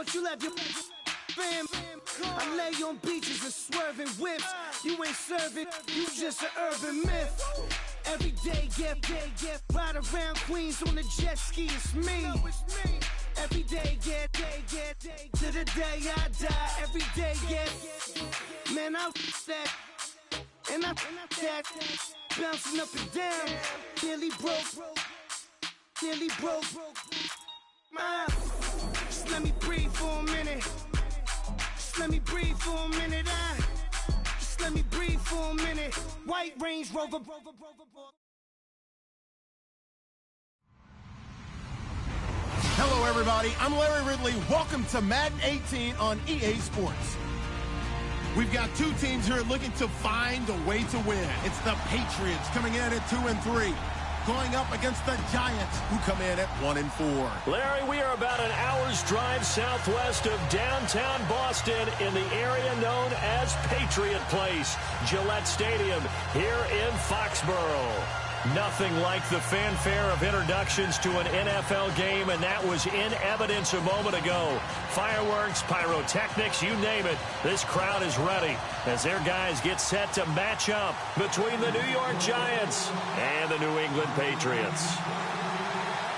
Don't you let your fam. I lay on beaches and swerving whips. You ain't serving, you just an urban myth. Every day, get ride around Queens on the jet ski, it's me. Every day, get to the day I die. Every day, get, man, I that, and I that, bouncing up and down, nearly broke. Just let me breathe for a minute. Just let me breathe for a minute. Just let me breathe for a minute. White Range Rover. Hello, everybody. I'm Larry Ridley. Welcome to Madden 18 on EA Sports. We've got two teams here looking to find a way to win. It's the Patriots coming in at 2-3. Going up against the Giants, who come in at 1-4. Larry, we are about an hour's drive southwest of downtown Boston in the area known as Patriot Place, Gillette Stadium, here in Foxborough. Nothing like the fanfare of introductions to an NFL game, and that was in evidence a moment ago. Fireworks, pyrotechnics, you name it. This crowd is ready as their guys get set to match up between the New York Giants and the New England Patriots.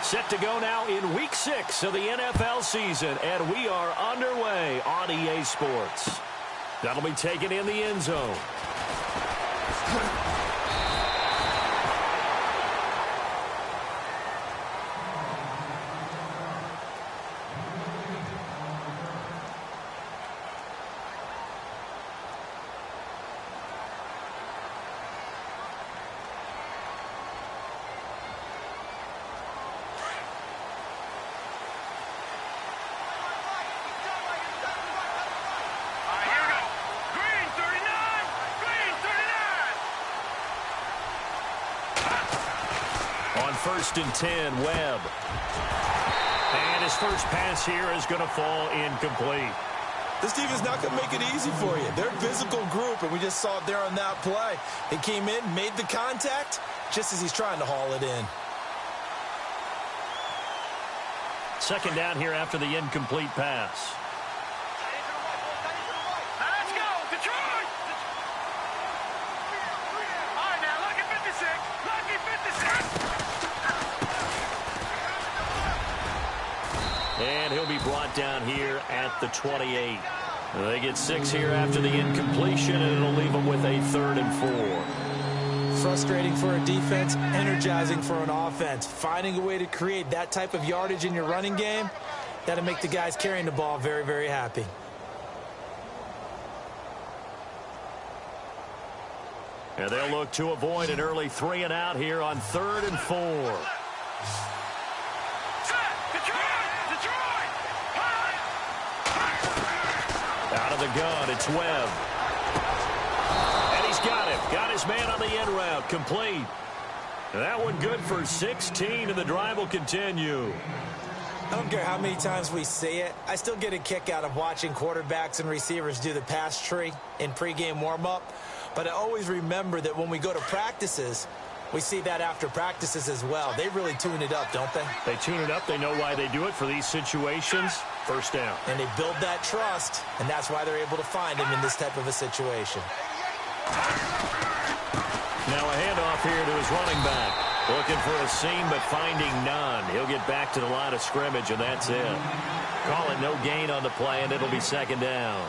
Set to go now in Week 6 of the NFL season, and we are underway on EA Sports. That'll be taken in the end zone. First and 10, Webb. And his first pass here is going to fall incomplete. This defense not going to make it easy for you. They're a physical group, and we just saw it there on that play. He came in, made the contact, just as he's trying to haul it in. Second down here after the incomplete pass. Let's go, Detroit! All right, now, lucky 56. Lucky 56. And he'll be brought down here at the 28. They get 6 here after the incompletion, and it'll leave them with a 3rd and 4. Frustrating for a defense, energizing for an offense. Finding a way to create that type of yardage in your running game, that'll make the guys carrying the ball very, very happy. And they'll look to avoid an early 3 and out here on 3rd and 4. Out of the gun, it's Webb. And he's got him. Got his man on the end route. Complete. That one good for 16, and the drive will continue. I don't care how many times we say it. I still get a kick out of watching quarterbacks and receivers do the pass tree in pregame warm-up. But I always remember that when we go to practices, we see that after practices as well. They really tune it up, don't they? They tune it up. They know why they do it for these situations. First down. And they build that trust, and that's why they're able to find him in this type of a situation. Now a handoff here to his running back. Looking for a seam, but finding none. He'll get back to the line of scrimmage, and that's it. Call it no gain on the play, and it'll be 2nd down.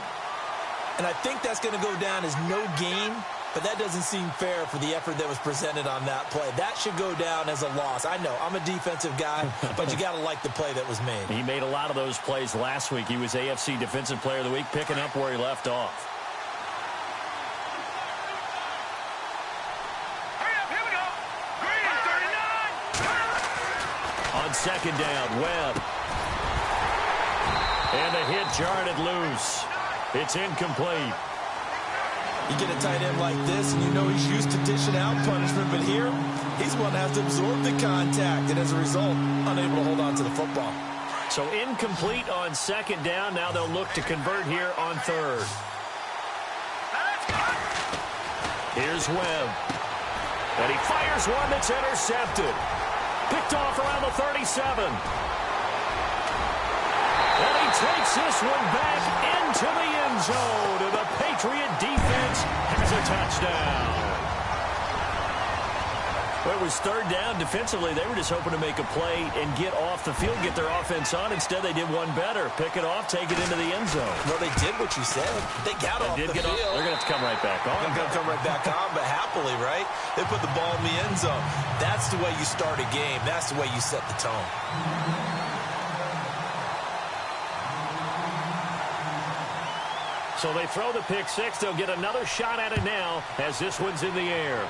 And I think that's going to go down as no gain, but that doesn't seem fair for the effort that was presented on that play. That should go down as a loss. I know, I'm a defensive guy, but you got to like the play that was made. He made a lot of those plays last week. He was AFC Defensive Player of the Week, picking up where he left off. Hurry up, here we go. Green, 39. On 2nd down, Webb. And the hit jarred it loose. It's incomplete. You get a tight end like this, and you know he's used to dishing out punishment, but here, he's one that has to absorb the contact, and as a result, unable to hold on to the football. So incomplete on 2nd down. Now they'll look to convert here on 3rd. Here's Webb. And he fires one that's intercepted. Picked off around the 37. And he takes this one back into the end zone. And the Patriot defense has a touchdown. Well, it was third down. Defensively, they were just hoping to make a play and get off the field, get their offense on. Instead, they did one better. Pick it off, take it into the end zone. Well, they did what you said. They got off the field. They're going to have to come right back on. They're going to come right back on, but happily, right? They put the ball in the end zone. That's the way you start a game. That's the way you set the tone. So they throw the pick six. They'll get another shot at it now as this one's in the air.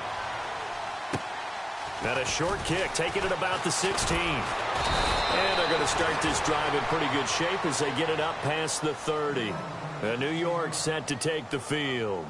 And a short kick, taking it about the 16. And they're going to start this drive in pretty good shape as they get it up past the 30. And New York set to take the field.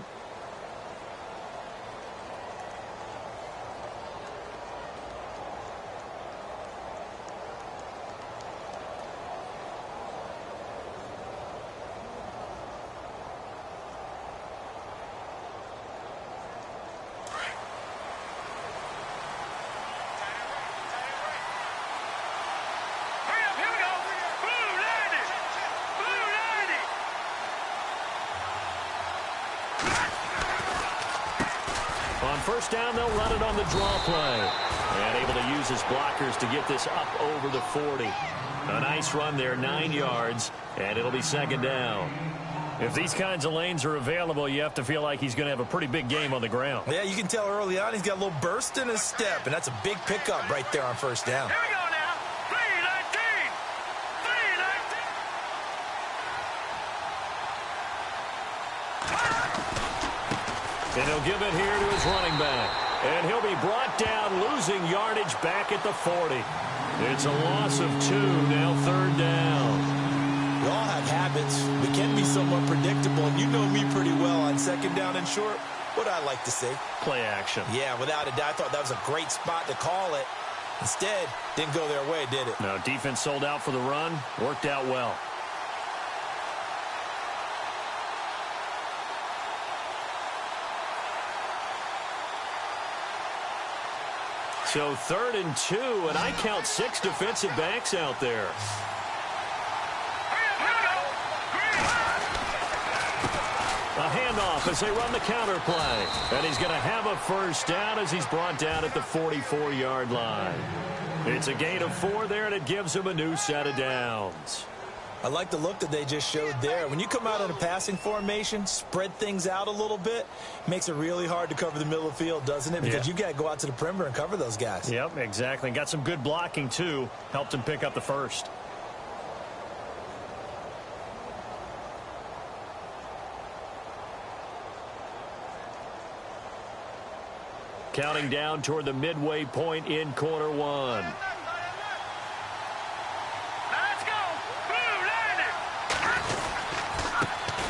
First down, they'll run it on the draw play. And able to use his blockers to get this up over the 40. A nice run there, 9 yards, and it'll be second down. If these kinds of lanes are available, you have to feel like he's going to have a pretty big game on the ground. Yeah, you can tell early on he's got a little burst in his step, and that's a big pickup right there on first down. Here we go now. 3-19. 3-19. And he'll give it here to his running back. And he'll be brought down, losing yardage back at the 40. It's a loss of 2, now third down. We all have habits. We can be somewhat predictable, and you know me pretty well on second down and short. What I like to see. Play action. Yeah, without a doubt, I thought that was a great spot to call it. Instead, didn't go their way, did it? No, defense sold out for the run. Worked out well. So 3rd and 2, and I count 6 defensive backs out there. A handoff as they run the counter play. And he's going to have a first down as he's brought down at the 44-yard line. It's a gain of 4 there, and it gives him a new set of downs. I like the look that they just showed there. When you come out in a passing formation, spread things out a little bit, makes it really hard to cover the middle of the field, doesn't it? Because you've got to go out to the perimeter and cover those guys. Yep, exactly. Got some good blocking, too. Helped him pick up the first. Counting down toward the midway point in quarter 1.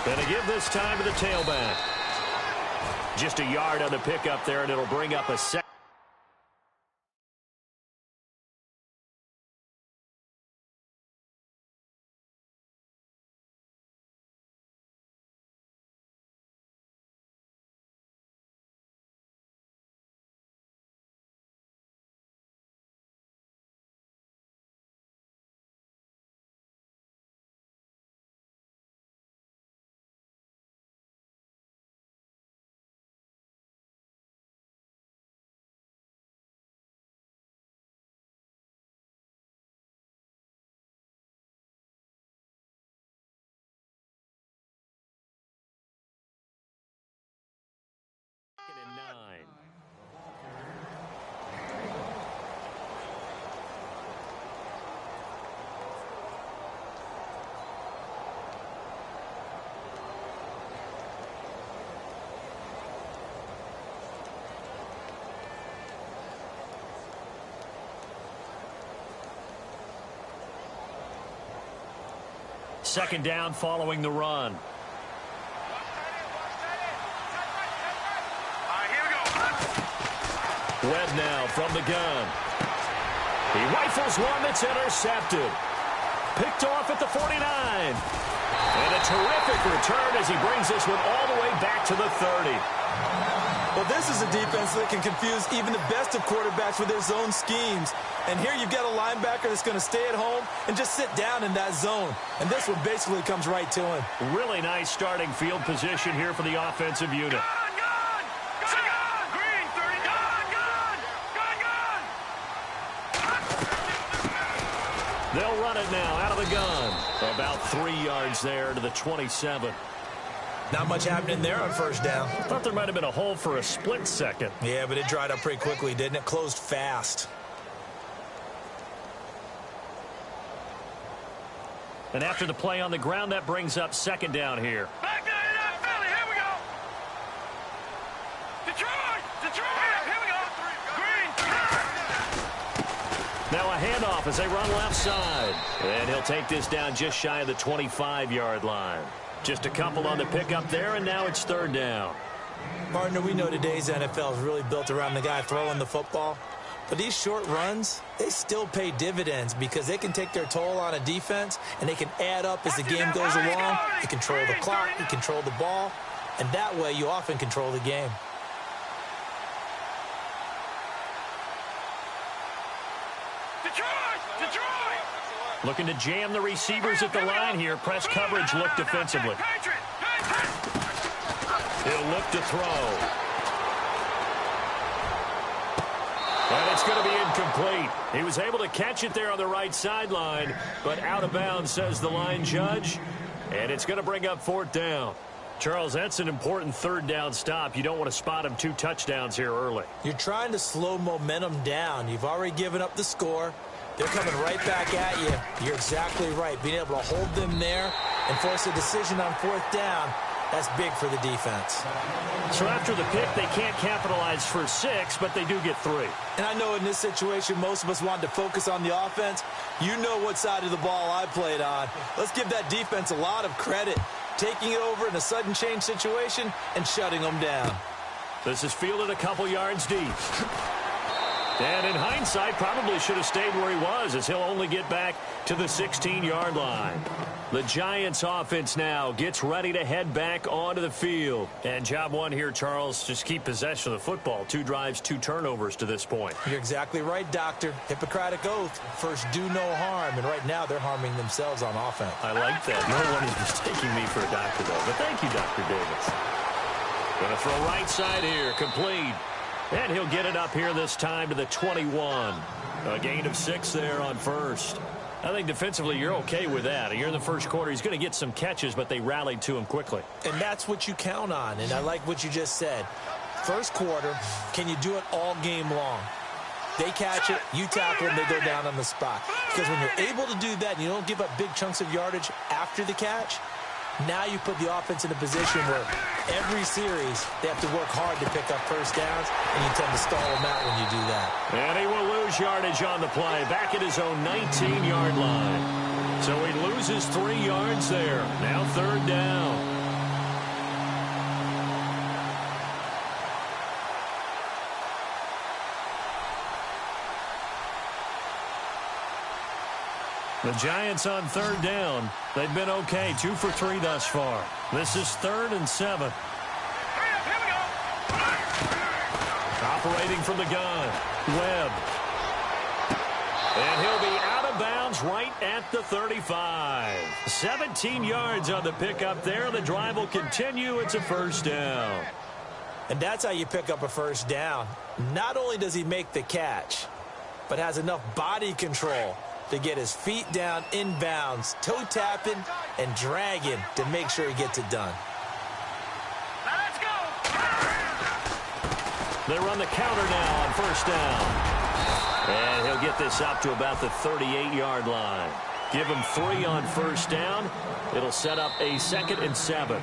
And to give this time to the tailback. Just a yard on the pickup there, and it'll bring up a second. And 9. Second down following the run. Webb now from the gun. He rifles one that's intercepted. Picked off at the 49. And a terrific return as he brings this one all the way back to the 30. Well, this is a defense that can confuse even the best of quarterbacks with their zone schemes. And here you've got a linebacker that's going to stay at home and just sit down in that zone. And this one basically comes right to him. Really nice starting field position here for the offensive unit. They'll run it now out of the gun. About 3 yards there to the 27. Not much happening there on first down. Thought there might have been a hole for a split second. Yeah, but it dried up pretty quickly, didn't it? Closed fast. And after the play on the ground, that brings up second down here. Back to the Philly. Here we go. Detroit. Here we go. Green. Now a handoff as they run left side. And he'll take this down just shy of the 25-yard line. Just a couple on the pickup there, and now it's third down. Partner, we know today's NFL is really built around the guy throwing the football. But these short runs, they still pay dividends because they can take their toll on a defense, and they can add up as the game goes along. You control the clock, you control the ball, and that way you often control the game. Detroit. Looking to jam the receivers at the line here. Press coverage look defensively. He'll look to throw. And it's going to be incomplete. He was able to catch it there on the right sideline, but out of bounds, says the line judge. And it's going to bring up fourth down. Charles, that's an important third down stop. You don't want to spot him 2 touchdowns here early. You're trying to slow momentum down. You've already given up the score. They're coming right back at you. You're exactly right. Being able to hold them there and force a decision on fourth down, that's big for the defense. So after the pick, they can't capitalize for 6, but they do get 3. And I know in this situation, most of us wanted to focus on the offense. You know what side of the ball I played on. Let's give that defense a lot of credit. Taking it over in a sudden change situation and shutting them down. This is fielded a couple yards deep. And in hindsight, probably should have stayed where he was, as he'll only get back to the 16-yard line. The Giants offense now gets ready to head back onto the field. And job one here, Charles, just keep possession of the football. 2 drives, 2 turnovers to this point. You're exactly right, Doctor. Hippocratic oath. First, do no harm. And right now, they're harming themselves on offense. I like that. No one is mistaking me for a doctor, though. But thank you, Dr. Davis. Going to throw right side here. Complete. And he'll get it up here this time to the 21. A gain of 6 there on first. I think defensively you're okay with that. You're in the first quarter. He's going to get some catches, but they rallied to him quickly. And that's what you count on. And I like what you just said. First quarter, can you do it all game long? They catch it, you tackle them, they go down on the spot. Because when you're able to do that and you don't give up big chunks of yardage after the catch, now you put the offense in a position where every series they have to work hard to pick up first downs, and you tend to stall them out when you do that. And he will lose yardage on the play, back at his own 19-yard line. So he loses 3 yards there. Now third down. The Giants on third down. They've been okay. 2 for 3 thus far. This is 3rd and 7. Here we go. Operating from the gun. Webb. And he'll be out of bounds right at the 35. 17 yards on the pickup there. The drive will continue. It's a first down. And that's how you pick up a first down. Not only does he make the catch, but has enough body control to get his feet down inbounds, toe tapping and dragging to make sure he gets it done. Now let's go. They run the counter now on first down. And he'll get this up to about the 38-yard line. Give him 3 on first down. It'll set up a 2nd and 7.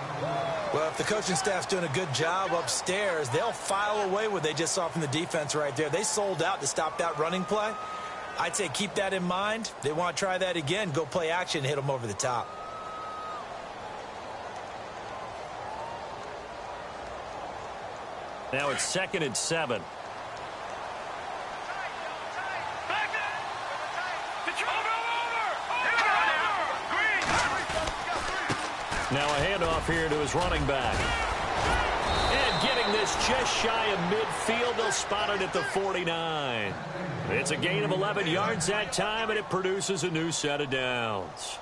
Well, if the coaching staff's doing a good job upstairs, they'll file away what they just saw from the defense right there. They sold out to stop that running play. I'd say keep that in mind. They want to try that again. Go play action, hit them over the top. Now it's 2nd and 7. Now a handoff here to his running back. And getting this just shy of midfield, they'll spot it at the 49. It's a gain of 11 yards that time, and it produces a new set of downs.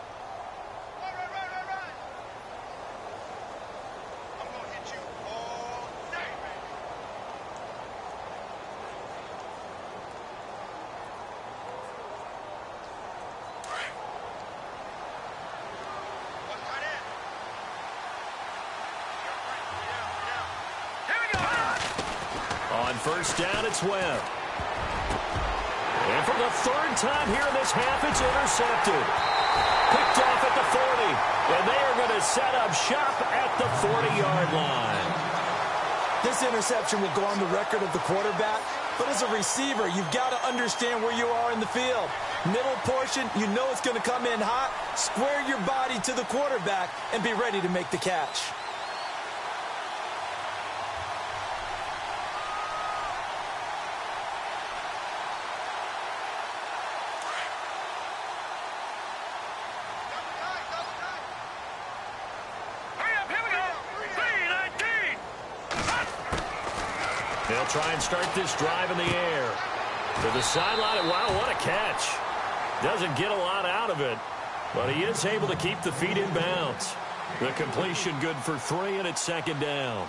On first down, it's Webb. And for the third time here in this half, it's intercepted. Picked off at the 40. And they are going to set up shop at the 40-yard line. This interception will go on the record of the quarterback, but as a receiver, you've got to understand where you are in the field. Middle portion, you know it's going to come in hot. Square your body to the quarterback and be ready to make the catch. They'll try and start this drive in the air. To the sideline, wow, what a catch. Doesn't get a lot out of it, but he is able to keep the feet in bounds. The completion good for 3, and it's second down.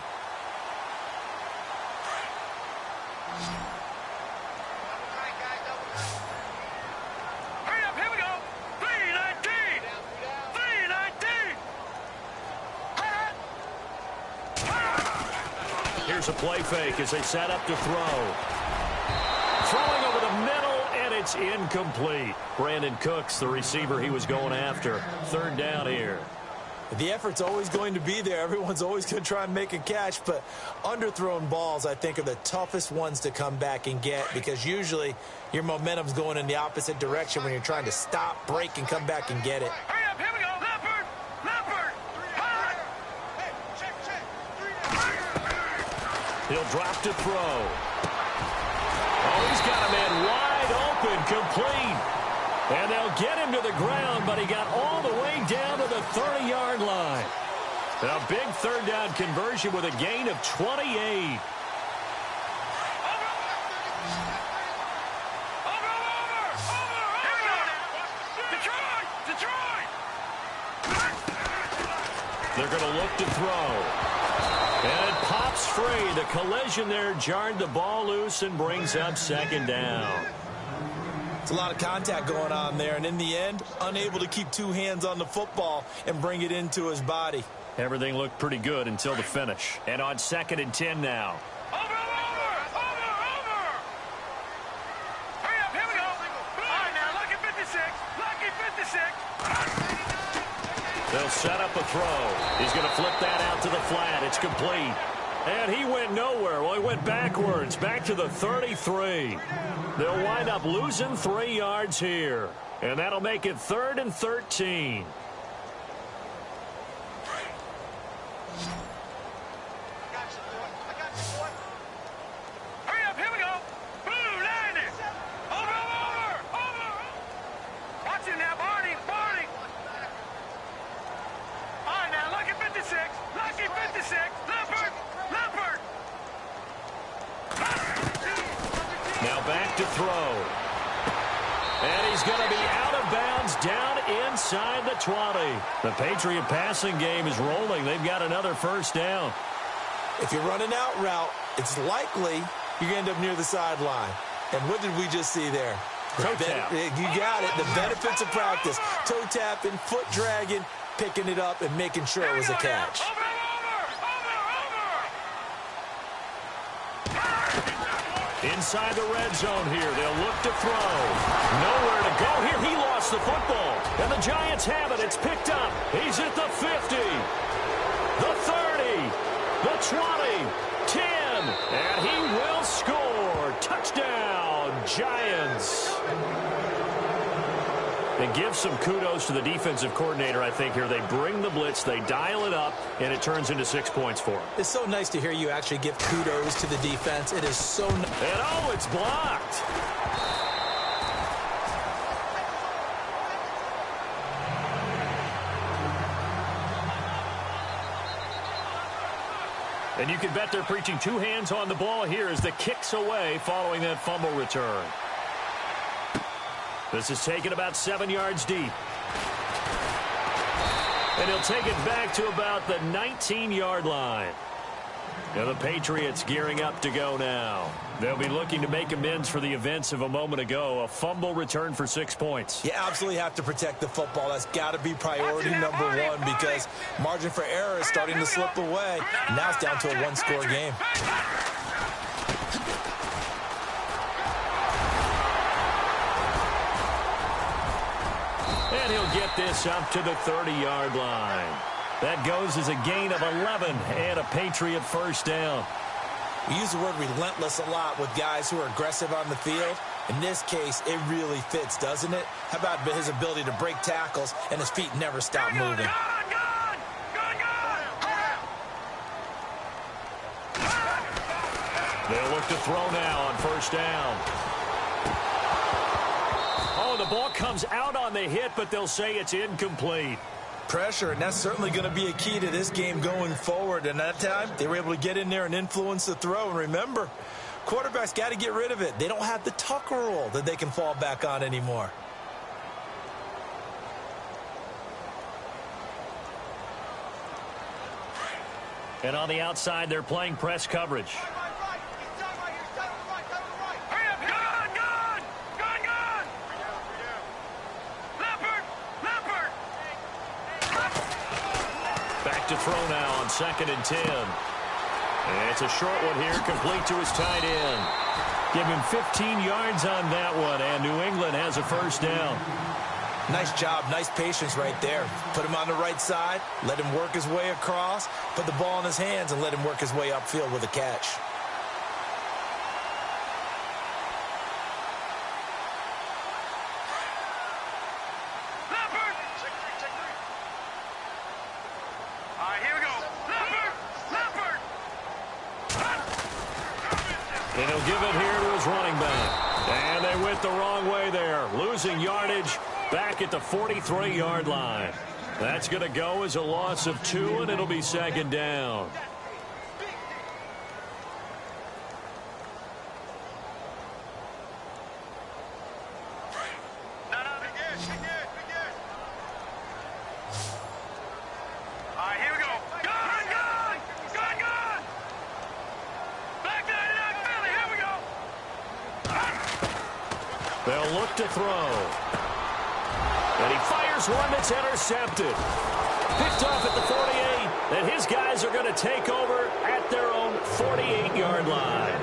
Hurry up, here we go. 3-19. 3-19. Here's a play fake as they set up to throw. Throwing over the middle, and it's incomplete. Brandon Cooks, the receiver he was going after. Third down here. The effort's always going to be there. Everyone's always going to try and make a catch, but underthrown balls, I think, are the toughest ones to come back and get because usually your momentum's going in the opposite direction when you're trying to stop, break, and come back and get it. Hurry up, here we go. Leopard. Leopard. Hot. He'll drop to throw. Oh, he's got a man wide open, complete. And they'll get him to the ground, but he got all the way down to the 30-yard line. A big third down conversion with a gain of 28. They're going to look to throw. And it pops free. The collision there jarred the ball loose and brings up second down. It's a lot of contact going on there, and in the end, unable to keep two hands on the football and bring it into his body. Everything looked pretty good until the finish. And on 2nd and 10 now. Over. Hurry up, here we go. All right, now, lucky 56. Lucky 56. They'll set up a throw. He's going to flip that out to the flat. It's complete. And he went nowhere. Well, he went backwards, back to the 33. They'll wind up losing 3 yards here. And that'll make it 3rd and 13. Hurry up, here we go. Blue, 90. Over. Watch it now, Barney. All right, now, lucky 56. Lucky 56. Leopard. Now back to throw. And he's going to be out of bounds down inside the 20. The Patriot passing game is rolling. They've got another first down. If you're running out route, it's likely you're going to end up near the sideline. And what did we just see there? Toe tap. You got it. The benefits of practice. Toe tapping, foot dragging, picking it up, and making sure it was a catch. Over. Inside the red zone here. They'll look to throw. Nowhere to go here. He lost the football. And the Giants have it. It's picked up. He's at the 50. The 30. The 20. 10. And he will score. Touchdown, Giants. And give some kudos to the defensive coordinator, I think, here. They bring the blitz, they dial it up, and it turns into 6 points for them. It's so nice to hear you actually give kudos to the defense. It is so nice. And, oh, it's blocked. And you can bet they're preaching two hands on the ball here as the kick's away following that fumble return. This is taken about 7 yards deep. And he'll take it back to about the 19-yard line. Now the Patriots gearing up to go now. They'll be looking to make amends for the events of a moment ago. A fumble return for 6 points. You absolutely have to protect the football. That's got to be priority number one because margin for error is starting to slip away. Now it's down to a one-score game. And he'll get this up to the 30-yard line. That goes as a gain of 11 and a Patriot first down. We use the word relentless a lot with guys who are aggressive on the field. In this case, it really fits, doesn't it? How about his ability to break tackles and his feet never stop moving? They'll look to throw now on first down. Oh, the ball comes out on the hit, but they'll say it's incomplete. Pressure, and that's certainly going to be a key to this game going forward. And that time, they were able to get in there and influence the throw. And remember, quarterbacks got to get rid of it. They don't have the Tucker rule that they can fall back on anymore. And on the outside, they're playing press coverage. To throw now on 2nd and 10. And it's a short one here, complete to his tight end. Give him 15 yards on that one, and New England has a first down. Nice job, nice patience right there. Put him on the right side, let him work his way across, put the ball in his hands, and let him work his way upfield with a catch. And he'll give it here to his running back. And they went the wrong way there. Losing yardage back at the 43-yard line. That's going to go as a loss of 2, and it'll be 2nd down. They'll look to throw. And he fires one that's intercepted. Picked off at the 48. And his guys are going to take over at their own 48-yard line.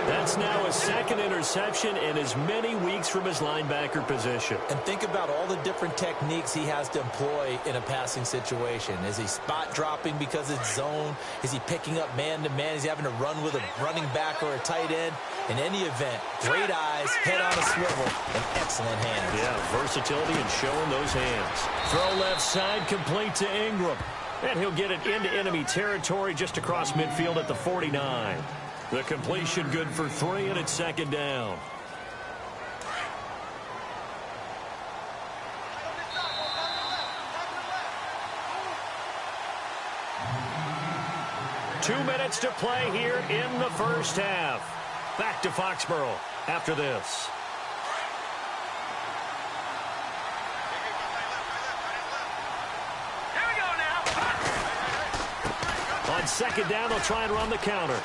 That's now his 2nd interception in as many weeks from his linebacker position. And think about all the different techniques he has to employ in a passing situation. Is he spot dropping because it's zone? Is he picking up man-to-man? Is he having to run with a running back or a tight end? In any event, great eyes, head on a swivel, and excellent hands. Yeah, versatility and showing those hands. Throw left side, complete to Ingram. And he'll get it into enemy territory just across midfield at the 49. The completion good for 3, and it's 2nd down. Two minutes to play here in the first half. Back to Foxborough after this. Here we go now. On 2nd down, they'll try and run the counter.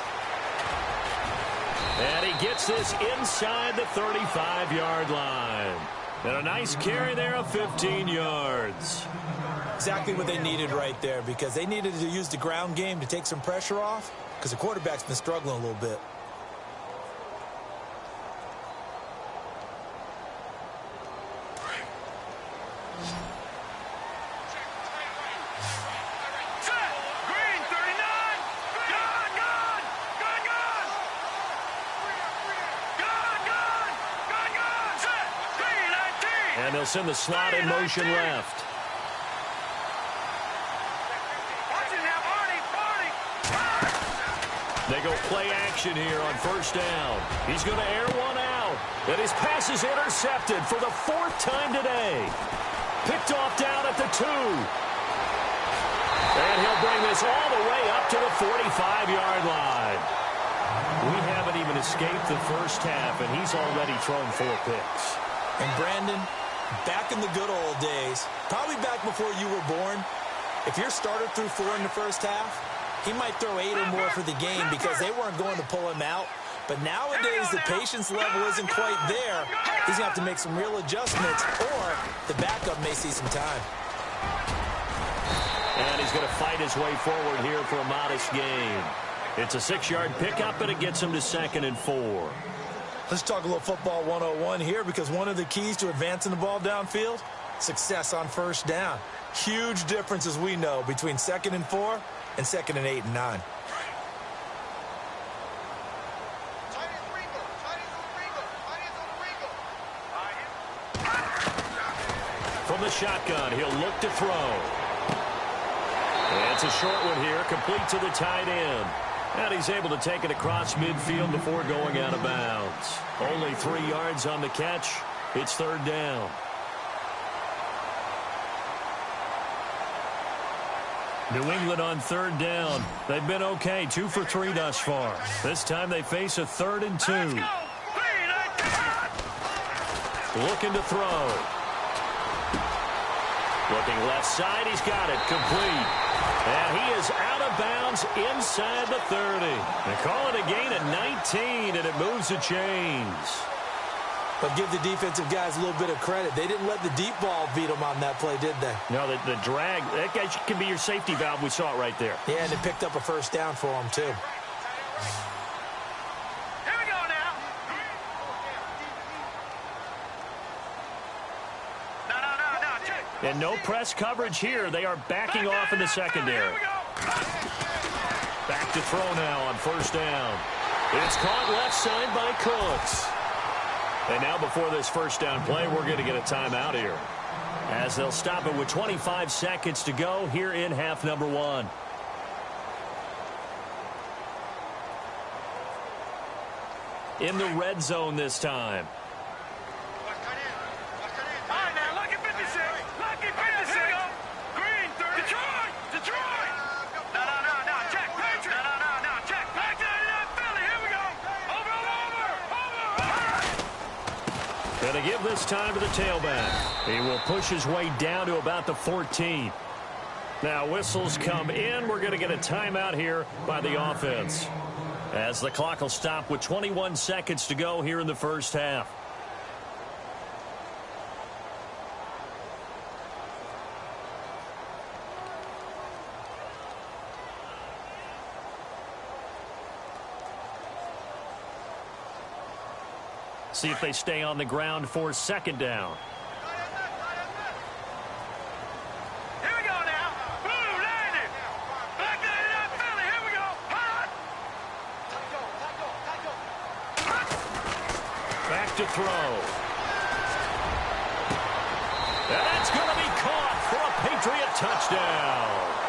And he gets this inside the 35-yard line. And a nice carry there of 15 yards. Exactly what they needed right there, because they needed to use the ground game to take some pressure off, because the quarterback's been struggling a little bit. And they'll send the slot in motion left. They go play action here on first down. He's going to air one out. And his pass is intercepted for the 4th time today. Picked off down at the 2. And he'll bring this all the way up up to the 45-yard line. We haven't even escaped the first half, and he's already thrown 4 picks. And Brandon, back in the good old days, probably back before you were born, if your starter threw 4 in the first half, he might throw 8 or more for the game because they weren't going to pull him out. But nowadays, the patience level isn't quite there. He's going to have to make some real adjustments, or the backup may see some time. And he's going to fight his way forward here for a modest gain. It's a 6-yard pickup, and it gets him to 2nd and 4. Let's talk a little football 101 here, because one of the keys to advancing the ball downfield, success on first down. Huge difference, as we know, between 2nd and 4 and 2nd and 8 and 9. From the shotgun, he'll look to throw. It's a short one here, complete to the tight end. And he's able to take it across midfield before going out of bounds. Only 3 yards on the catch. It's 3rd down. New England on 3rd down. They've been okay, 2 for 3 thus far. This time they face a 3rd and 2. Looking to throw. Looking left side, he's got it, complete. And he is out of bounds inside the 30. They call it a gain of 19, and it moves the chains. But give the defensive guys a little bit of credit. They didn't let the deep ball beat them on that play, did they? No, the drag, that guy can be your safety valve. We saw it right there. Yeah, and they picked up a first down for him, too. And no press coverage here. They are backing off in the secondary. Back to throw now on first down. It's caught left side by Cooks. And now before this first down play, we're going to get a timeout here, as they'll stop it with 25 seconds to go here in half number 1. In the red zone this time. Going to give this time to the tailback. He will push his way down to about the 14. Now whistles come in. We're going to get a timeout here by the offense, as the clock will stop with 21 seconds to go here in the first half. See if they stay on the ground for 2nd down. Here we go now. Boom, landed. Back there in that Philly. Here we go. Hot. Back to throw. And that's going to be caught for a Patriot touchdown.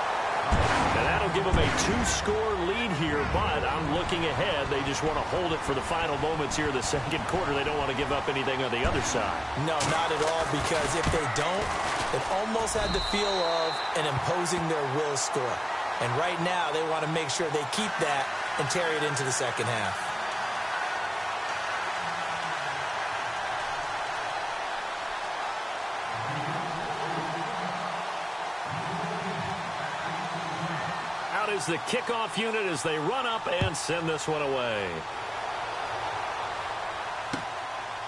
And that'll give them a 2-score lead here, but I'm looking ahead. They just want to hold it for the final moments here in the second quarter. They don't want to give up anything on the other side. No, not at all, because if they don't, it almost had the feel of an imposing their will score. And right now, they want to make sure they keep that and carry it into the second half. Is the kickoff unit as they run up and send this one away.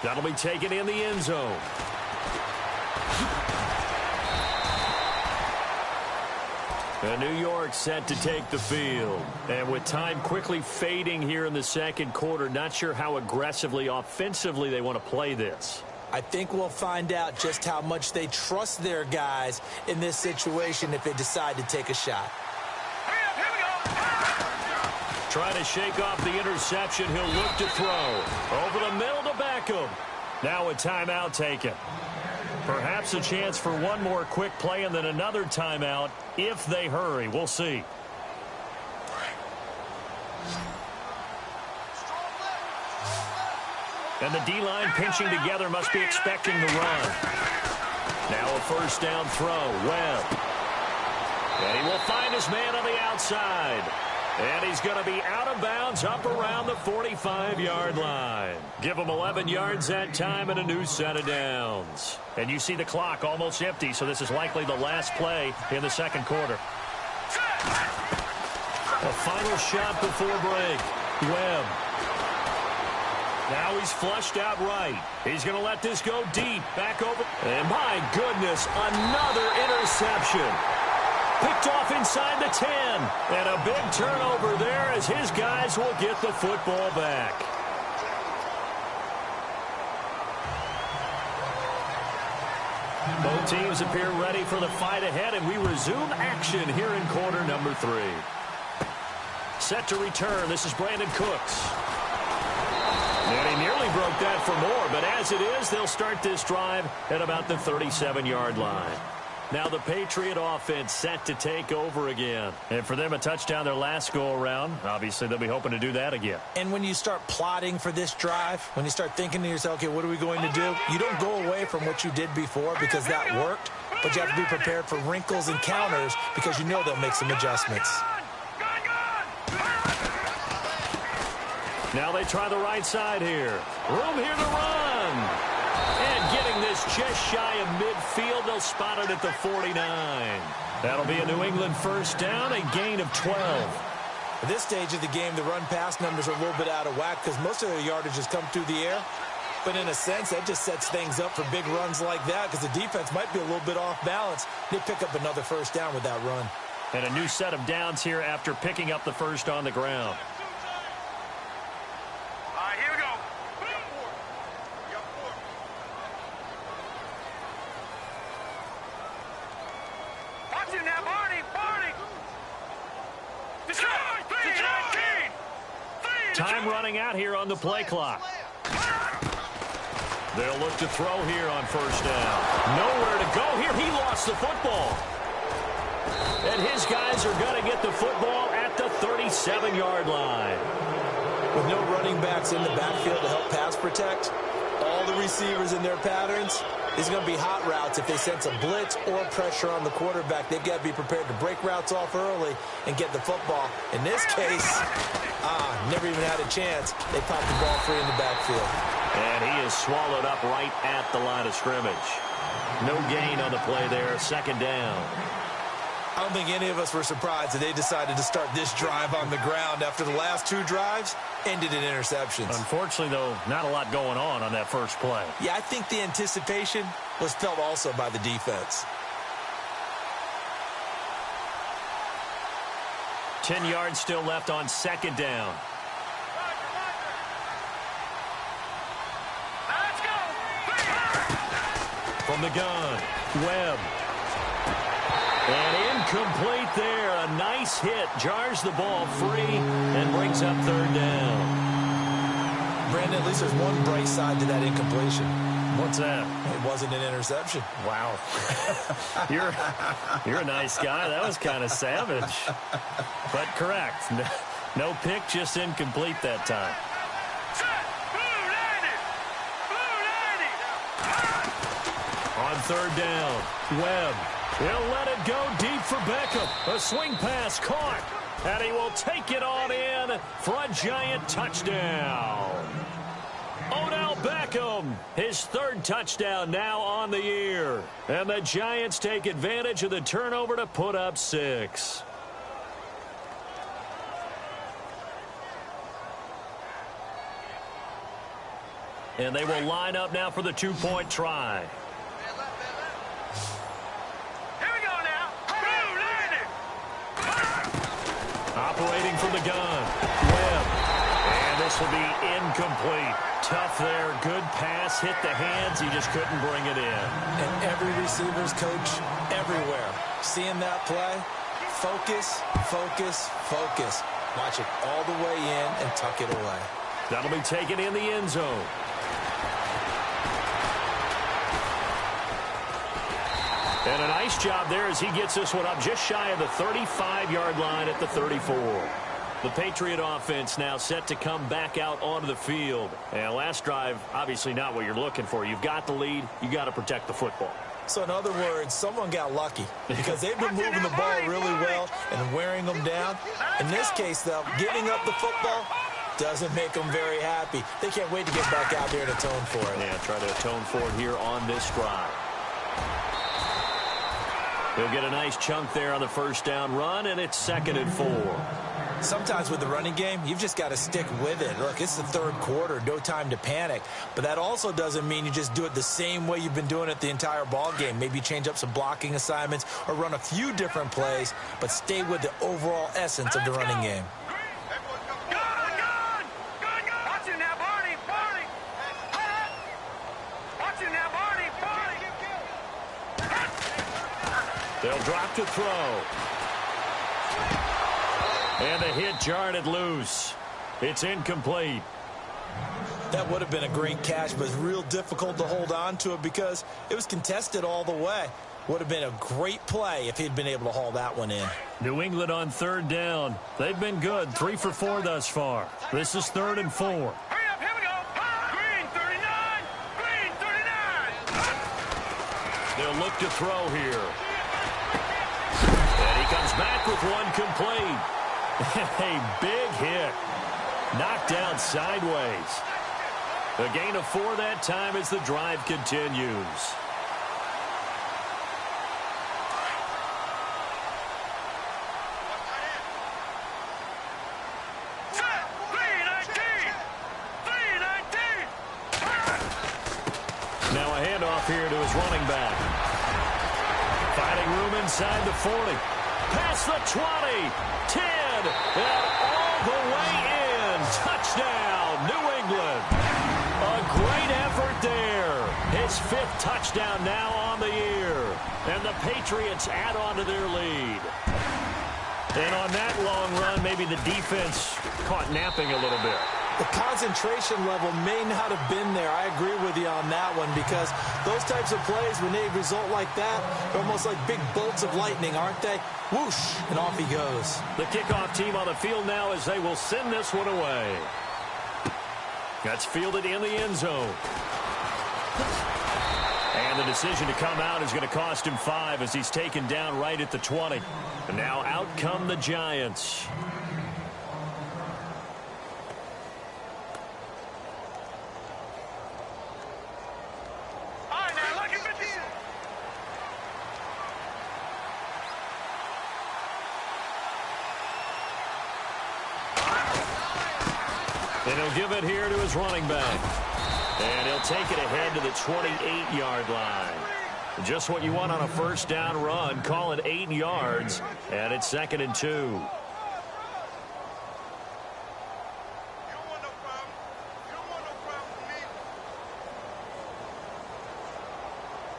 That'll be taken in the end zone. And New York set to take the field. And with time quickly fading here in the second quarter, not sure how aggressively, offensively they want to play this. I think we'll find out just how much they trust their guys in this situation if they decide to take a shot. Trying to shake off the interception. He'll look to throw. Over the middle to Beckham. Now a timeout taken. Perhaps a chance for one more quick play and then another timeout if they hurry. We'll see. And the D-line pinching together, must be expecting the run. Now a first down throw. Webb. And he will find his man on the outside. And he's going to be out of bounds up around the 45-yard line. Give him 11 yards that time and a new set of downs. And you see the clock almost empty, so this is likely the last play in the second quarter. A final shot before break. Webb. Now he's flushed out right. He's going to let this go deep. Back over. And my goodness, another interception. Picked off inside the 10. And a big turnover there as his guys will get the football back. Both teams appear ready for the fight ahead, and we resume action here in quarter number 3. Set to return. This is Brandon Cooks. And he nearly broke that for more, but as it is, they'll start this drive at about the 37-yard line. Now the Patriot offense set to take over again. And for them, a touchdown their last go-around. Obviously, they'll be hoping to do that again. And when you start plotting for this drive, when you start thinking to yourself, okay, what are we going to do? You don't go away from what you did before because that worked, but you have to be prepared for wrinkles and counters because you know they'll make some adjustments. Now they try the right side here. Room here to run. And getting this just shy of midfield, they'll spot it at the 49. That'll be a New England first down, a gain of 12. At this stage of the game, the run-pass numbers are a little bit out of whack because most of their yardage has come through the air. But in a sense, that just sets things up for big runs like that because the defense might be a little bit off balance. They pick up another first down with that run. And a new set of downs here after picking up the first on the ground. Time running out here on the play clock. They'll look to throw here on first down. Nowhere to go here. He lost the football. And his guys are going to get the football at the 37-yard line. With no running backs in the backfield to help pass protect, all the receivers in their patterns, these are going to be hot routes. If they sense a blitz or pressure on the quarterback, they've got to be prepared to break routes off early and get the football. In this case, never even had a chance. They popped the ball free in the backfield. And he is swallowed up right at the line of scrimmage. No gain on the play there, second down. I don't think any of us were surprised that they decided to start this drive on the ground after the last two drives ended in interceptions. Unfortunately, though, not a lot going on that first play. Yeah, I think the anticipation was felt also by the defense. 10 yards still left on second down. Let's go! From the gun, Webb. And incomplete there. A nice hit. Jars the ball free and brings up third down. Brandon, at least there's one bright side to that incompletion. What's that? It wasn't an interception. Wow. You're a nice guy. That was kind of savage. But correct. No pick, just incomplete that time. On third down, Webb. He'll let it go deep for Beckham. A swing pass caught. And he will take it on in for a Giant touchdown. Odell Beckham, his third touchdown now on the year. And the Giants take advantage of the turnover to put up 6. And they will line up now for the two-point try. Operating from the gun, Webb. And this will be incomplete. Tough there. Good pass. Hit the hands. He just couldn't bring it in. And every receiver's coach everywhere. Seeing that play, focus, focus, focus. Watch it all the way in and tuck it away. That'll be taken in the end zone. And a nice job there as he gets this one up just shy of the 35-yard line at the 34. The Patriot offense now set to come back out onto the field. And last drive, obviously not what you're looking for. You've got the lead. You've got to protect the football. So in other words, someone got lucky because they've been moving the ball really well and wearing them down. In this case, though, giving up the football doesn't make them very happy. They can't wait to get back out there and atone for it. Yeah, try to atone for it here on this drive. He'll get a nice chunk there on the first down run, and it's 2nd and 4. Sometimes with the running game, you've just got to stick with it. Look, it's the third quarter, no time to panic. But that also doesn't mean you just do it the same way you've been doing it the entire ball game. Maybe change up some blocking assignments or run a few different plays, but stay with the overall essence of the running game. They'll drop to throw. And the hit jarred loose. It's incomplete. That would have been a great catch, but it's real difficult to hold on to it because it was contested all the way. Would have been a great play if he'd been able to haul that one in. New England on 3rd down. They've been good, 3 for 4 thus far. This is 3rd and 4. Hurry up, here we go. Green 39. Green 39. They'll look to throw here. And he comes back with one complete. A big hit. Knocked down sideways. A gain of 4 that time as the drive continues. Now a handoff here to his running back. Finding room inside the 40. Past the 20. 10. And all the way in. Touchdown, New England. A great effort there. His 5th touchdown now on the year. And the Patriots add on to their lead. And on that long run, maybe the defense caught napping a little bit. The concentration level may not have been there. I agree with you on that one because those types of plays, when they result like that, they're almost like big bolts of lightning, aren't they? Whoosh, and off he goes. The kickoff team on the field now as they will send this one away. That's fielded in the end zone. And the decision to come out is going to cost him 5 as he's taken down right at the 20. And now out come the Giants. And he'll give it here to his running back. And he'll take it ahead to the 28-yard line. Just what you want on a first down run. Call it 8 yards. And it's 2nd and 2.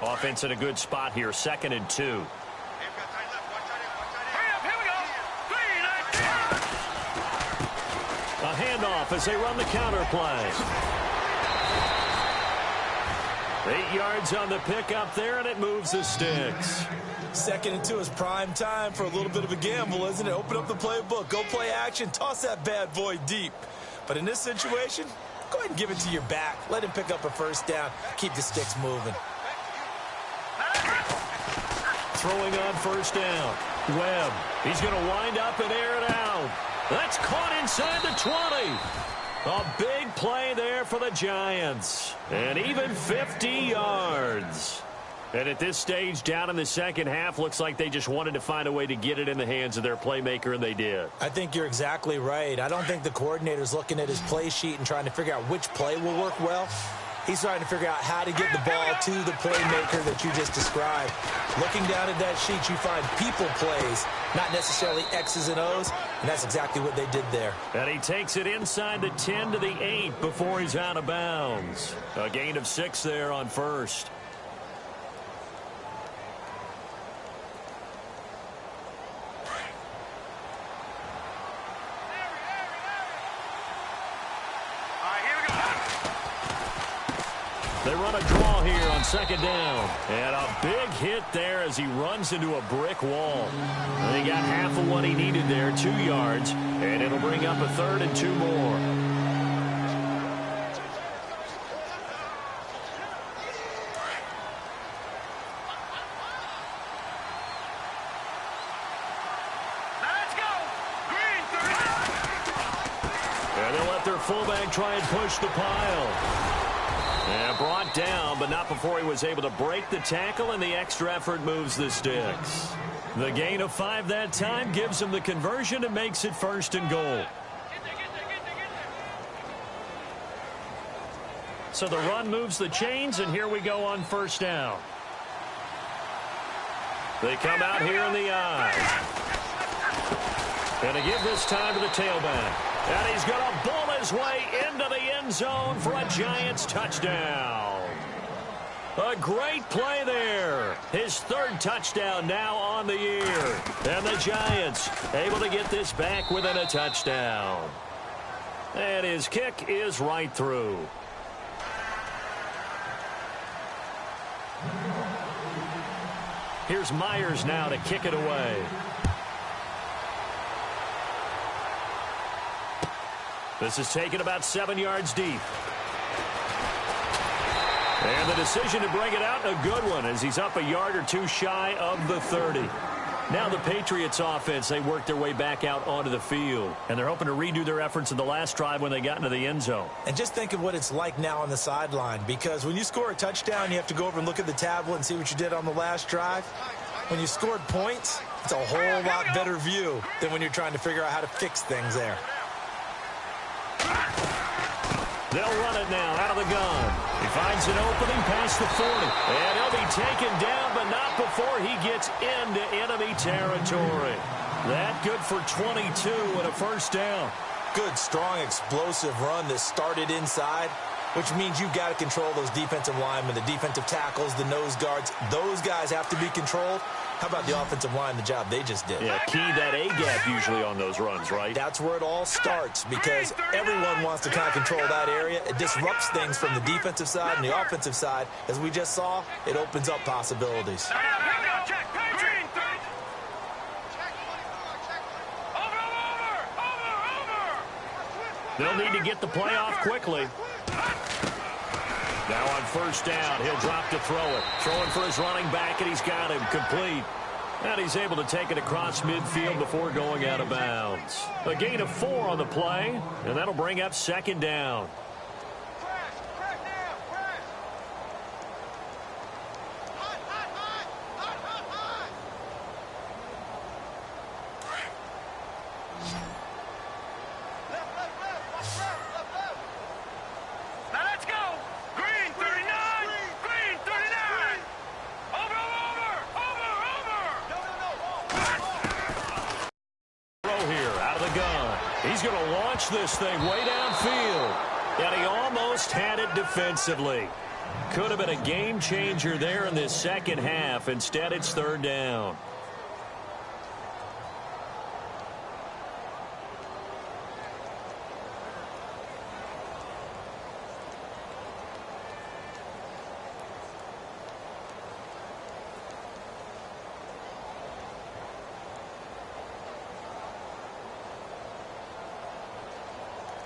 Offense in a good spot here. 2nd and 2. A handoff as they run the counter play. 8 yards on the pickup there, and it moves the sticks. 2nd and 2 is prime time for a little bit of a gamble, isn't it? Open up the playbook, go play action, toss that bad boy deep. But in this situation, go ahead and give it to your back. Let him pick up a first down. Keep the sticks moving. Throwing on first down. Webb. He's going to wind up and air it out. That's caught inside the 20. A big play there for the Giants. And even 50 yards. And at this stage, down in the second half, looks like they just wanted to find a way to get it in the hands of their playmaker, and they did. I think you're exactly right. I don't think the coordinator's looking at his play sheet and trying to figure out which play will work well. He's trying to figure out how to get the ball to the playmaker that you just described. Looking down at that sheet, you find people plays, not necessarily X's and O's, and that's exactly what they did there. And he takes it inside the 10 to the 8 before he's out of bounds. A gain of 6 there on first. They run a draw here on second down. And a big hit there as he runs into a brick wall. And he got half of what he needed there, 2 yards. And it'll bring up a 3rd and 2 more. And they'll let their fullback try and push the pile. And brought down, but not before he was able to break the tackle, and the extra effort moves the sticks. The gain of 5 that time gives him the conversion and makes it 1st and goal. So the run moves the chains, and here we go on 1st down. They come out here in the I. And to give this time to the tailback. And he's going to bull his way into the end zone for a Giants touchdown. A great play there. His 3rd touchdown now on the year. And the Giants able to get this back within a touchdown. And his kick is right through. Here's Myers now to kick it away. This is taken about 7 yards deep. And the decision to bring it out, a good one, as he's up a yard or 2 shy of the 30. Now the Patriots offense, they work their way back out onto the field. And they're hoping to redo their efforts in the last drive when they got into the end zone. And just think of what it's like now on the sideline, because when you score a touchdown, you have to go over and look at the tablet and see what you did on the last drive. When you scored points, it's a whole lot better view than when you're trying to figure out how to fix things there. They'll run it now out of the gun. He finds an opening past the 40. And he'll be taken down, but not before he gets into enemy territory. That good for 22 and a 1st down. Good, strong, explosive run that started inside, which means you've got to control those defensive linemen, the defensive tackles, the nose guards. Those guys have to be controlled. How about the offensive line, the job they just did? Yeah, key that A-gap usually on those runs, right? That's where it all starts, because everyone wants to kind of control that area. It disrupts things from the defensive side and the offensive side. As we just saw, it opens up possibilities. They'll need to get the play off quickly. Now on 1st down, he'll drop to throw it. Throwing for his running back, and he's got him complete. And he's able to take it across midfield before going out of bounds. A gain of 4 on the play, and that'll bring up 2nd down. He's going to launch this thing way downfield. And he almost had it defensively. Could have been a game changer there in this 2nd half. Instead, it's 3rd down.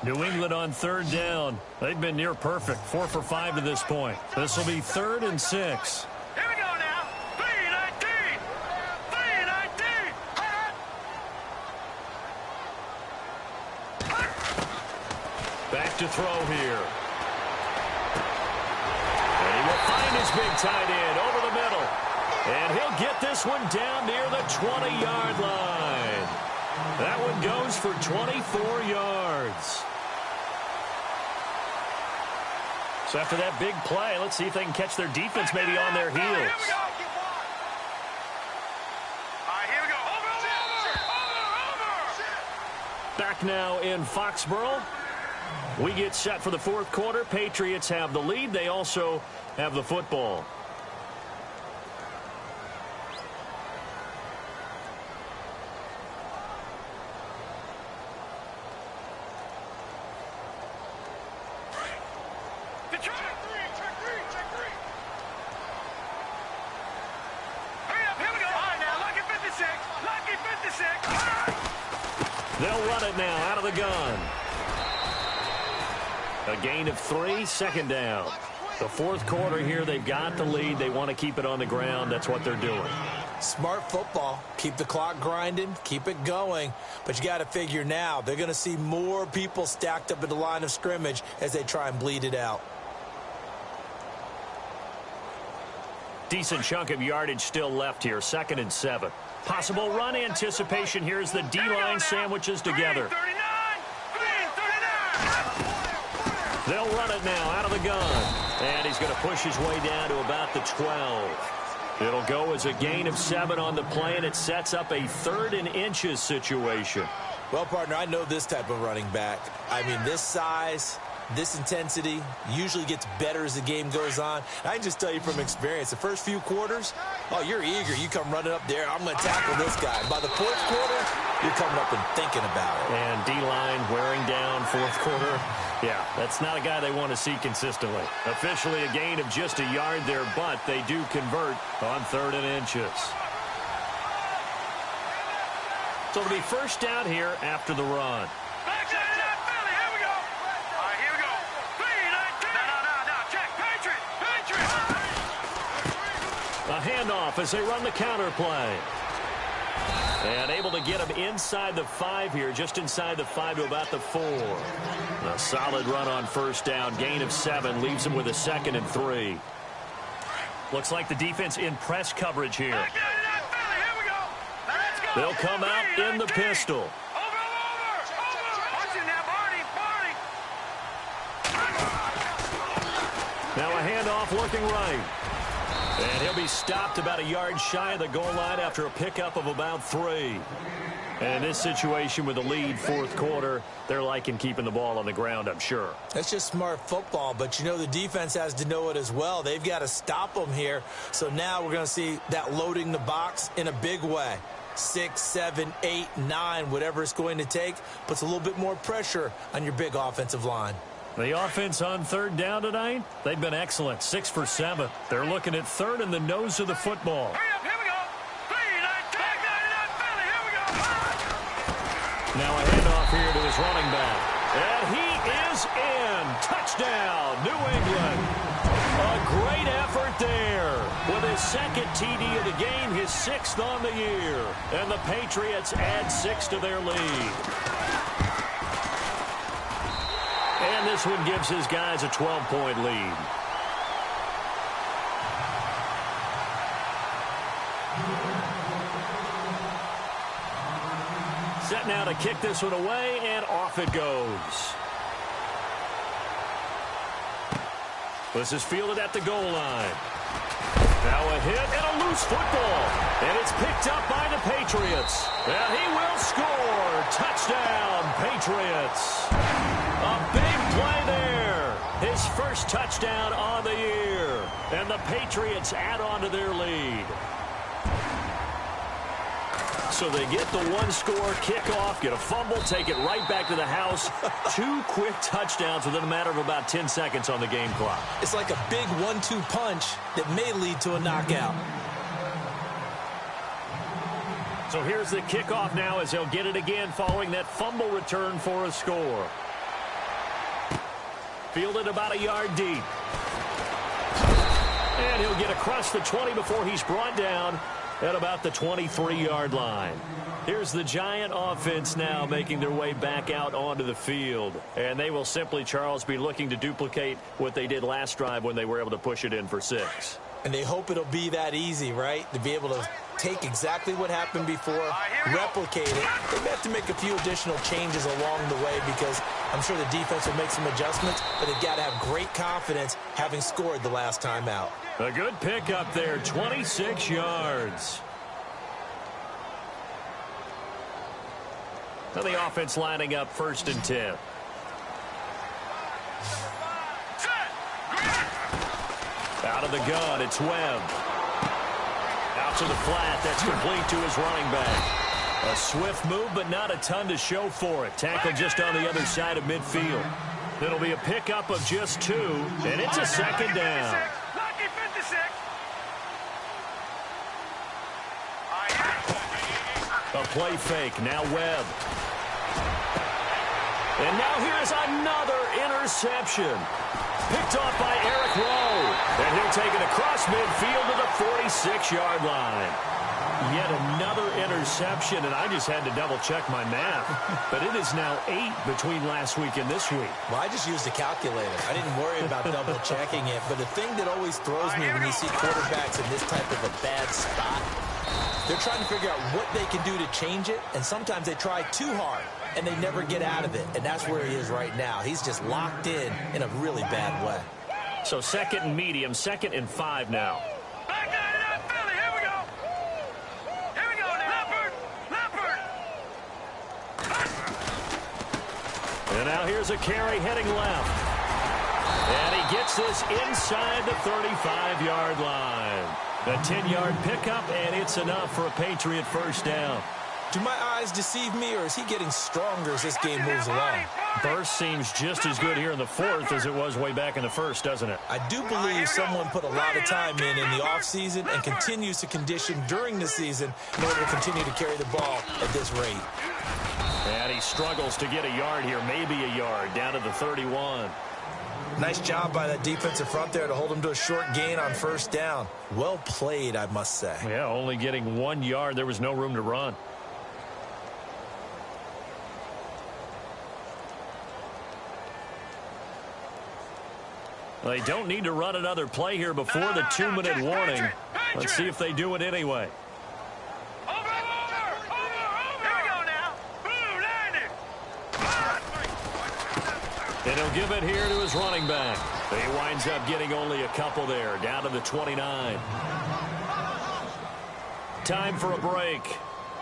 New England on 3rd down. They've been near perfect. 4 for 5 to this point. This will be 3rd and 6. Here we go now. 3-19. 3-19. Back to throw here. And he will find his big tight end over the middle. And he'll get this one down near the 20-yard line. That one goes for 24 yards. So after that big play, let's see if they can catch their defense maybe on their heels. Back now in Foxborough. We get set for the 4th quarter. Patriots have the lead. They also have the football. They'll run it now out of the gun. A gain of 3, 2nd down. The 4th quarter here, they've got the lead. They want to keep it on the ground. That's what they're doing. Smart football. Keep the clock grinding. Keep it going. But you got to figure now, they're going to see more people stacked up at the line of scrimmage as they try and bleed it out. Decent chunk of yardage still left here. 2nd and 7. Possible run anticipation here as the D-line sandwiches together. They'll run it now out of the gun. And he's going to push his way down to about the 12. It'll go as a gain of 7 on the play, and it sets up a 3rd and inches situation. Well, partner, I know this type of running back. I mean, this size, this intensity usually gets better as the game goes on. I can just tell you from experience, the first few quarters, oh, you're eager. You come running up there, I'm going to tackle this guy. By the 4th quarter, you're coming up and thinking about it. And D-line wearing down 4th quarter. Yeah, that's not a guy they want to see consistently. Officially a gain of just a yard there, but they do convert on 3rd and inches. So it'll be first down here after the run. A handoff as they run the counter play. And able to get him inside the 5 here, just inside the 5 to about the 4. A solid run on first down, gain of 7, leaves him with a 2nd and 3. Looks like the defense in press coverage here. They'll come out in the pistol. Now a handoff looking right. And he'll be stopped about a yard shy of the goal line after a pickup of about 3. And in this situation with the lead 4th quarter, they're liking keeping the ball on the ground, I'm sure. That's just smart football, but you know the defense has to know it as well. They've got to stop them here. So now we're going to see that loading the box in a big way. 6, 7, 8, 9, whatever it's going to take, puts a little bit more pressure on your big offensive line. The offense on 3rd down tonight, they've been excellent, 6 for 7. They're looking at 3rd in the nose of the football. Now a handoff here to his running back. And he is in. Touchdown, New England. A great effort there. With his 2nd TD of the game, his 6th on the year. And the Patriots add 6 to their lead. And this one gives his guys a 12-point lead. Set now to kick this one away, and off it goes. This is fielded at the goal line. Now a hit and a loose football. And it's picked up by the Patriots. And he will score. Touchdown, Patriots. A big play there. His first touchdown on the year. And the Patriots add on to their lead. So they get the 1-score kickoff, get a fumble, take it right back to the house. 2 quick touchdowns within a matter of about 10 seconds on the game clock. It's like a big 1-2 punch that may lead to a knockout. So here's the kickoff now as he'll get it again following that fumble return for a score. Fielded about a yard deep. And he'll get across the 20 before he's brought down at about the 23-yard line. Here's the Giant offense now making their way back out onto the field. And they will simply, Charles, be looking to duplicate what they did last drive when they were able to push it in for 6. And they hope it'll be that easy, right? To be able to take exactly what happened before, replicate it. They may have to make a few additional changes along the way because I'm sure the defense will make some adjustments, but they've got to have great confidence having scored the last time out. A good pickup there, 26 yards. Now the offense lining up 1st and 10. Out of the gun, it's Webb. Out to the flat, that's complete to his running back. A swift move, but not a ton to show for it. Tackled just on the other side of midfield. It'll be a pickup of just 2, and it's a 2nd down. A play fake, now Webb. And now here's another interception. Picked off by Eric Rowe. And he'll take it across midfield to the 46-yard line. Yet another interception, and I just had to double-check my math. But it is now 8 between last week and this week. Well, I just used a calculator. I didn't worry about double-checking it. But the thing that always throws me when you see quarterbacks in this type of a bad spot, they're trying to figure out what they can do to change it, and sometimes they try too hard, and they never get out of it. And that's where he is right now. He's just locked in a really bad way. So 2nd and medium, 2nd and 5 now. And now here's a carry heading left. And he gets this inside the 35-yard line. A 10-yard pickup, and it's enough for a Patriot first down. Do my eyes deceive me, or is he getting stronger as this game moves along? Burst seems just as good here in the 4th as it was way back in the 1st, doesn't it? I do believe someone put a lot of time in the offseason and continues to condition during the season in order to continue to carry the ball at this rate. And he struggles to get a yard here, maybe a yard, down to the 31. Nice job by that defensive front there to hold him to a short gain on first down. Well played, I must say. Yeah, only getting 1 yard. There was no room to run. They don't need to run another play here before the 2-minute warning. Let's see if they do it anyway. And he'll give it here to his running back. He winds up getting only a couple there, down to the 29. Time for a break.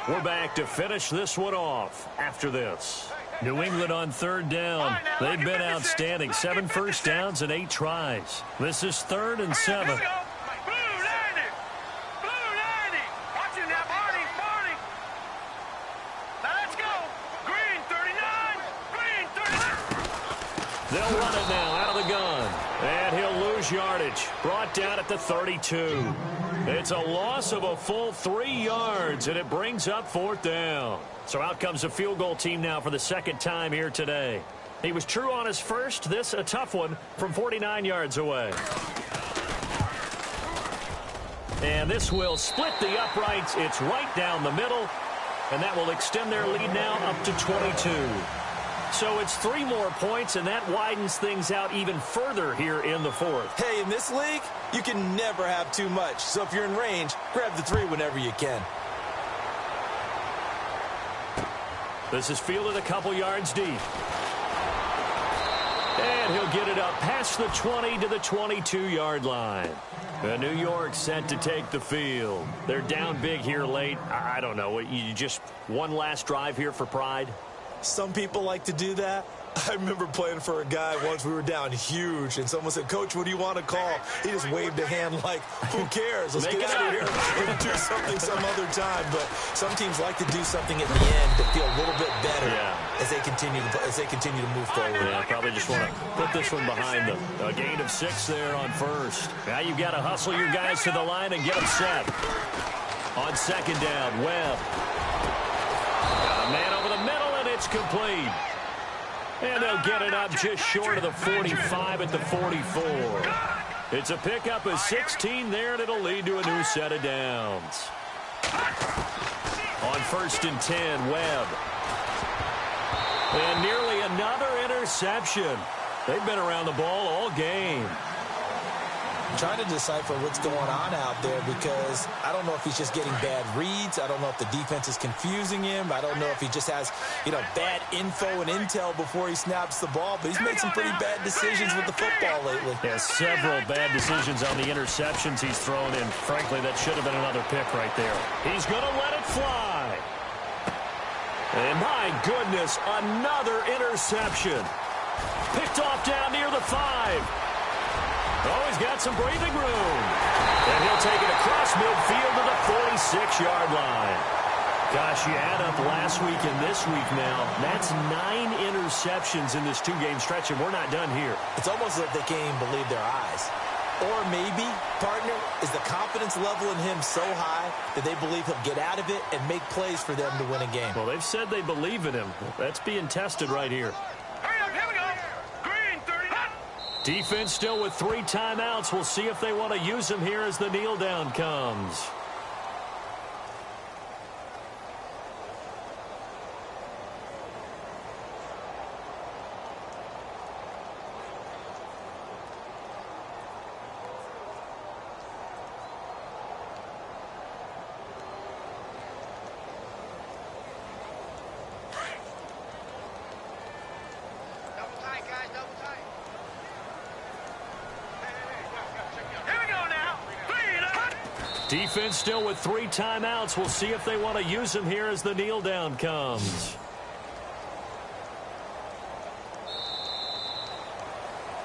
We're back to finish this one off after this. New England on 3rd down. They've been outstanding. 7 first downs and 8 tries. This is 3rd and 7. They'll run it now out of the gun. And he'll lose yardage. Brought down at the 32. It's a loss of a full 3 yards, and it brings up 4th down. So out comes the field goal team now for the 2nd time here today. He was true on his first. This a tough one from 49 yards away. And this will split the uprights. It's right down the middle. And that will extend their lead now up to 22. So it's 3 more points, and that widens things out even further here in the 4th. Hey, in this league, you can never have too much. So if you're in range, grab the 3 whenever you can. This is fielded a couple yards deep. And he'll get it up past the 20 to the 22-yard line. And New York set to take the field. They're down big here late. I don't know. You just one last drive here for pride? Some people like to do that. I remember playing for a guy once. We were down huge, and someone said, "Coach, what do you want to call?" He just waved a hand like, "Who cares? Let's get out of here and do something some other time." But some teams like to do something at the end to feel a little bit better as they continue to move forward. Yeah, probably just want to put this one behind them. A gain of 6 there on first. Now you've got to hustle your guys to the line and get them set. On 2nd down, Webb. Got a man over the middle. It's complete. And they'll get it up just short of the 45 at the 44. It's a pickup of 16 there, and it'll lead to a new set of downs. On 1st and 10, Webb. And nearly another interception. They've been around the ball all game. I'm trying to decipher what's going on out there because I don't know if he's just getting bad reads. I don't know if the defense is confusing him. I don't know if he just has, bad info and intel before he snaps the ball. But he's made some pretty bad decisions with the football lately. Yeah, several bad decisions on the interceptions he's thrown in. Frankly, that should have been another pick right there. He's going to let it fly. And my goodness, another interception. Picked off down near the 5. Oh, he's got some breathing room. And he'll take it across midfield to the 46-yard line. Gosh, you add up last week and this week now. That's 9 interceptions in this 2-game stretch, and we're not done here. It's almost like they can't even believe their eyes. Or maybe, partner, is the confidence level in him so high that they believe he'll get out of it and make plays for them to win a game. Well, they've said they believe in him. That's being tested right here. Defense still with 3 timeouts. We'll see if they want to use them here as the kneel down comes. Defense still with 3 timeouts. We'll see if they want to use them here as the kneel down comes.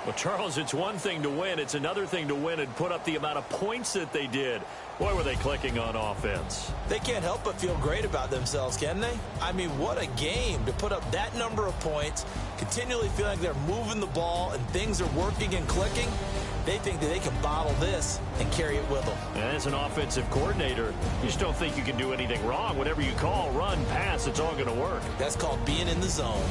Well, Charles, it's one thing to win. It's another thing to win and put up the amount of points that they did. Boy, were they clicking on offense. They can't help but feel great about themselves, can they? I mean, what a game to put up that number of points, continually feeling like they're moving the ball and things are working and clicking. They think that they can bottle this and carry it with them. As an offensive coordinator, you just don't think you can do anything wrong. Whatever you call, run, pass, it's all going to work. That's called being in the zone.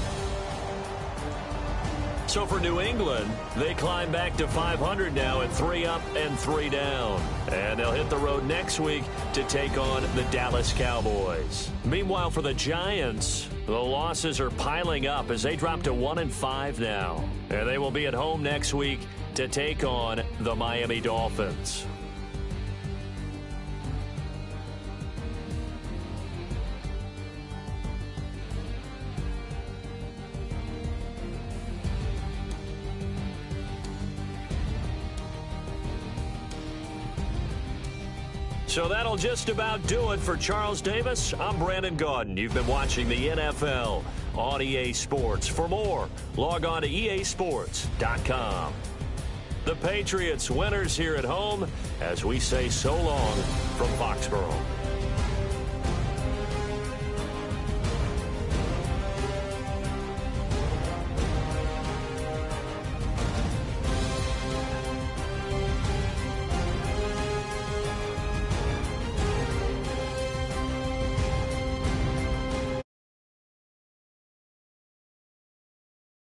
So for New England, they climb back to 500 now at 3 up and 3 down. And they'll hit the road next week to take on the Dallas Cowboys. Meanwhile, for the Giants, the losses are piling up as they drop to 1-5 now. And they will be at home next week to take on the Miami Dolphins. So that'll just about do it for Charles Davis. I'm Brandon Gaudin. You've been watching the NFL on EA Sports. For more, log on to easports.com. The Patriots winners here at home as we say so long from Foxborough.